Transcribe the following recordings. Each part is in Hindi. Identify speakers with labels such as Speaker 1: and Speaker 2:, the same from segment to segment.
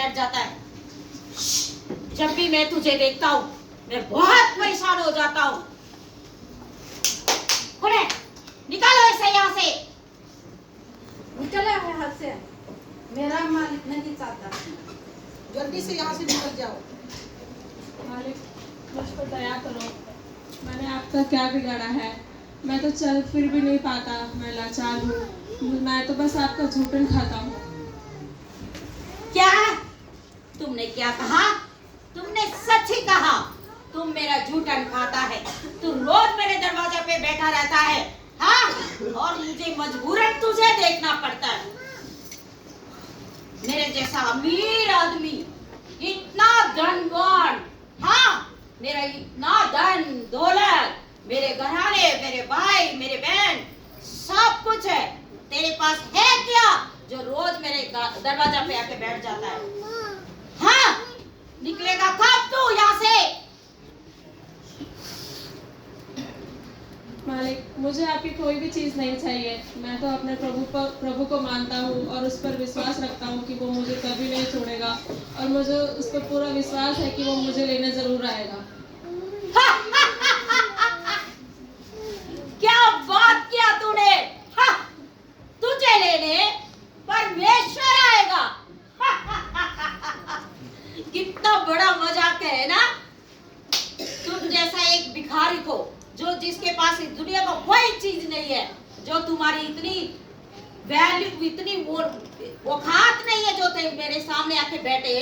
Speaker 1: बैठ जाता है। जब भी मैं तुझे देखता हूँ मैं बहुत परेशान हो जाता हूँ। निकालो इसे यहाँ से।
Speaker 2: निकला है हाथ से, मेरा मालिक नहीं चाहता।
Speaker 3: जल्दी से यहाँ से निकल जाओ।
Speaker 4: मालिक मुझ पर दया करो, मैंने आपका क्या बिगाड़ा है? मैं तो चल फिर भी नहीं पाता, मैं लाचार हूँ, मैं तो बस आपका झूठन खाता हूँ।
Speaker 1: क्या तुमने क्या कहा? तुमने सच ही कहा। तुम मेरा झूठन खाता है, तुम रोज मेरे दरवाजे पे बैठा रहता है, हाँ? और मुझे मजबूरन तुझे देखना पड़ता है। मेरे जैसा अमीर आदमी, इतना धनवान, हाँ? मेरा इतना धन दौलत, मेरे घराने, मेरे भाई, मेरे बहन, सब कुछ है। तेरे पास है क्या जो रोज मेरे दरवाजा पे आके बैठ जाता है? हाँ? निकलेगा कब तू यहाँ से?
Speaker 4: मालिक मुझे आपकी कोई भी चीज़ नहीं चाहिए, मैं तो अपने प्रभु को मानता हूँ और उस पर विश्वास रखता हूँ कि वो मुझे कभी नहीं छोड़ेगा, और मुझे उस पर पूरा विश्वास है कि वो मुझे लेने जरूर आएगा।
Speaker 1: क्या बात किया तूने? हाँ, तुझे लेने परमेश्वर आएगा। कितना बड़ा मजाक है ना? तुम जैसा एक भिखारी को, जो जिसके पास इस दुनिया में कोई चीज नहीं है, जो तुम्हारी इतनी वैल्यू, इतनी औकात नहीं है, जो मेरे सामने आके बैठे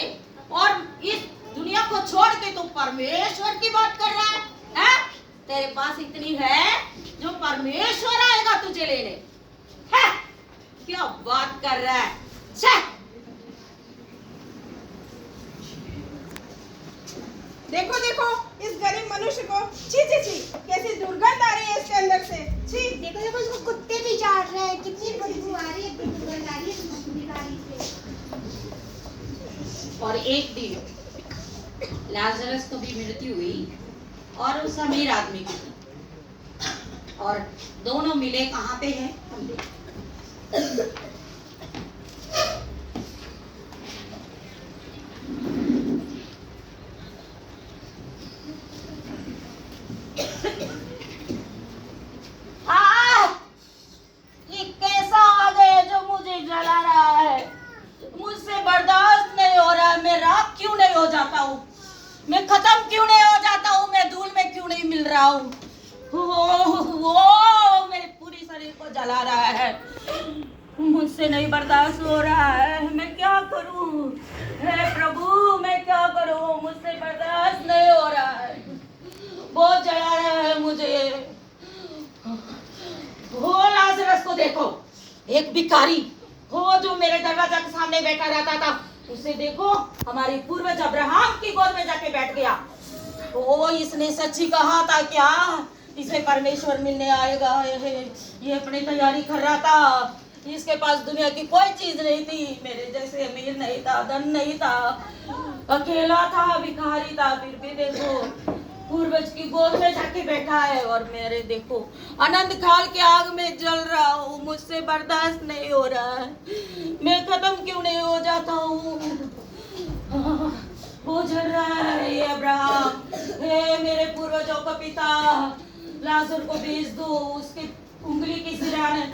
Speaker 1: और इस दुनिया को छोड़ के तुम परमेश्वर की बात कर रहा है? तेरे पास इतनी है जो परमेश्वर आएगा तुझे लेने, है? क्या बात कर रहा है?
Speaker 3: देखो देखो इस गरीब मनुष्य को, छी छी छी, कैसी दुर्गंध आ रही है इसके अंदर से। छी,
Speaker 5: देखो देखो इसको कुत्ते भी चाट रहे हैं, कितनी बदबू आ रही है, कितनी दुर्गंध आ रही है बीमारी से।
Speaker 1: और एक दिन लाजरस को भी मृत्यु हुई और उस अमीर आदमी की भी। और दोनों मिले कहाँ पे हैं? हम देखें। ये कैसा आ गया जो मुझे जला रहा है? मुझसे बर्दाश्त नहीं हो रहा है। मैं राख क्यों नहीं हो जाता हूँ? मैं खत्म क्यों नहीं हो जाता हूँ? मैं धूल में क्यों नहीं मिल रहा हूँ? वो मेरे पूरी शरीर को जला रहा है। मुझसे नहीं बर्दाश्त हो रहा है। मैं क्या करूँ? हे प्रभु, मैं क्या करूँ? मुझसे बर्दाश्त नहीं हो रहा है। बहुत जला रहा है मुझे। हो लाजरस को देखो, एक भिखारी हो जो मेरे दरवाजा के सामने बैठा रहता था, उसे देखो, हमारी पूर्वज अब्राहम की गोद में जाके बैठ गया। ओ, इसने सच ही कहा था क्या? इसे परमेश्वर मिलने आएगा। ये अपनी तैयारी कर रहा था। इसके पास दुनिया की कोई चीज नहीं थी, मेरे जैसे अमीर नहीं था, धन नहीं था, अकेला था, भिखारी था, फिर भी देखो पूर्वज की गोद में जाके बैठा है। और मेरे देखो अनंत काल के आग में जल रहा हूँ। मुझसे बर्दाश्त नहीं हो रहा है। मैं खत्म क्यों नहीं हो जाता हूँ? वो जल रहा है। ये अब्राहम, हे मेरे पूर्वजों का पिता, लाजर को भेज दो। उसके उंगली की सिराने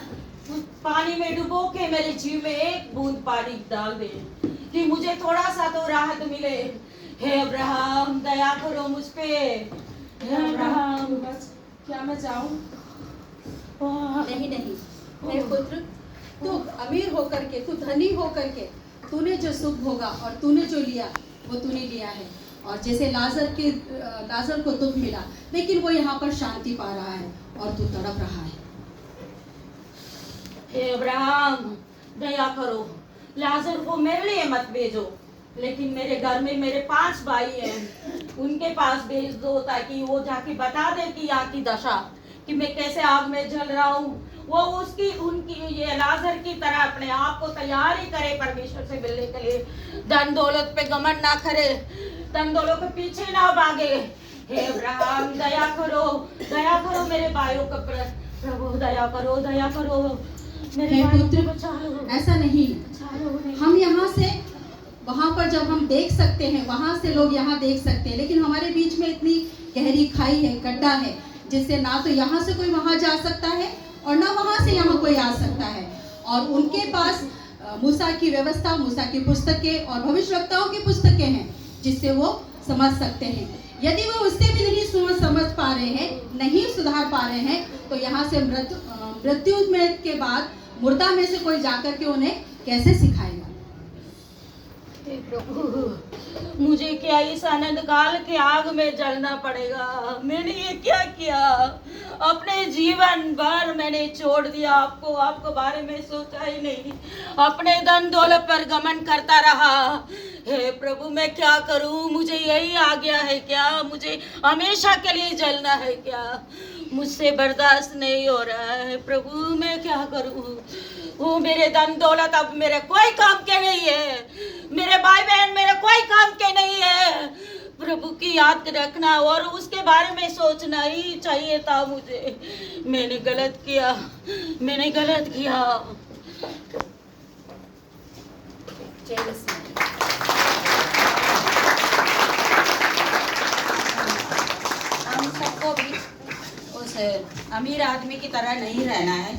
Speaker 1: पानी में डुबो के मेरे जीव में एक बूंद पानी डाल दे कि मुझे थोड़ा सा तो राहत मिले। हे अब्राहम, दया करो मुझ पे। हे अब्राहम,
Speaker 4: बस क्या मैं जाऊं?
Speaker 2: नहीं नहीं मेरे पुत्र, तू अमीर होकर के, तू धनी होकर के, तूने जो सुख भोगा और तूने जो लिया वो तूने लिया है। और जैसे लाजर को दुख मिला, लेकिन वो यहाँ पर शांति पा रहा है और तू तड़प रहा है।
Speaker 1: हे अब्राहम, दया करो, लाजर को मेरे लिए मत भेजो, लेकिन मेरे घर में मेरे 5 भाई हैं, उनके पास भेज दो ताकि वो जाके बता दे कि यहाँ की दशा, कि मैं कैसे आग में जल रहा हूँ। वो उनकी ये लाजर की तरह अपने आप को तैयार ही करे परमेश्वर से मिलने के लिए। धन दौलत पे घमंड ना करे, धन दौलत के पीछे ना भागे। हे अब्राहम, दया करो मेरे भाइयों का प्रभु, दया करो मेरे
Speaker 2: हे
Speaker 1: भाइयों
Speaker 2: पुत्र,
Speaker 1: को बचा लो।
Speaker 2: ऐसा नहीं, हम यहाँ से वहाँ पर जब हम देख सकते हैं, वहाँ से लोग यहाँ देख सकते हैं, लेकिन हमारे बीच में इतनी गहरी खाई है, गड्ढा है, जिससे ना तो यहाँ से कोई वहाँ जा सकता है और ना वहाँ से यहाँ कोई आ सकता है। और उनके पास मूसा की व्यवस्था, मूसा की पुस्तकें और भविष्यवक्ताओं की पुस्तकें हैं, जिससे वो समझ सकते हैं। यदि वो उससे भी नहीं समझ पा रहे हैं, नहीं सुधार पा रहे हैं, तो यहाँ से मृत्यु में के बाद मुर्दा में से कोई जाकर के उन्हें कैसे सिखाएगा।
Speaker 1: हे प्रभु, मुझे क्या इस आनंद काल के आग में जलना पड़ेगा? मैंने ये क्या किया? अपने जीवन भर मैंने छोड़ दिया आपको, आपको बारे में सोचा ही नहीं, अपने धन दौलत पर गमन करता रहा। हे प्रभु, मैं क्या करूं? मुझे यही आ गया है क्या? मुझे हमेशा के लिए जलना है क्या? मुझसे बर्दाश्त नहीं हो रहा है प्रभु, मैं क्या करूं? वो मेरे धन दौलत अब मेरे कोई काम के नहीं है, मेरे भाई बहन मेरे कोई काम के नहीं है। प्रभु की याद रखना और उसके बारे में सोचना ही चाहिए था मुझे। मैंने गलत किया, मैंने गलत किया। हम सबको भी उस अमीर आदमी की तरह नहीं रहना है।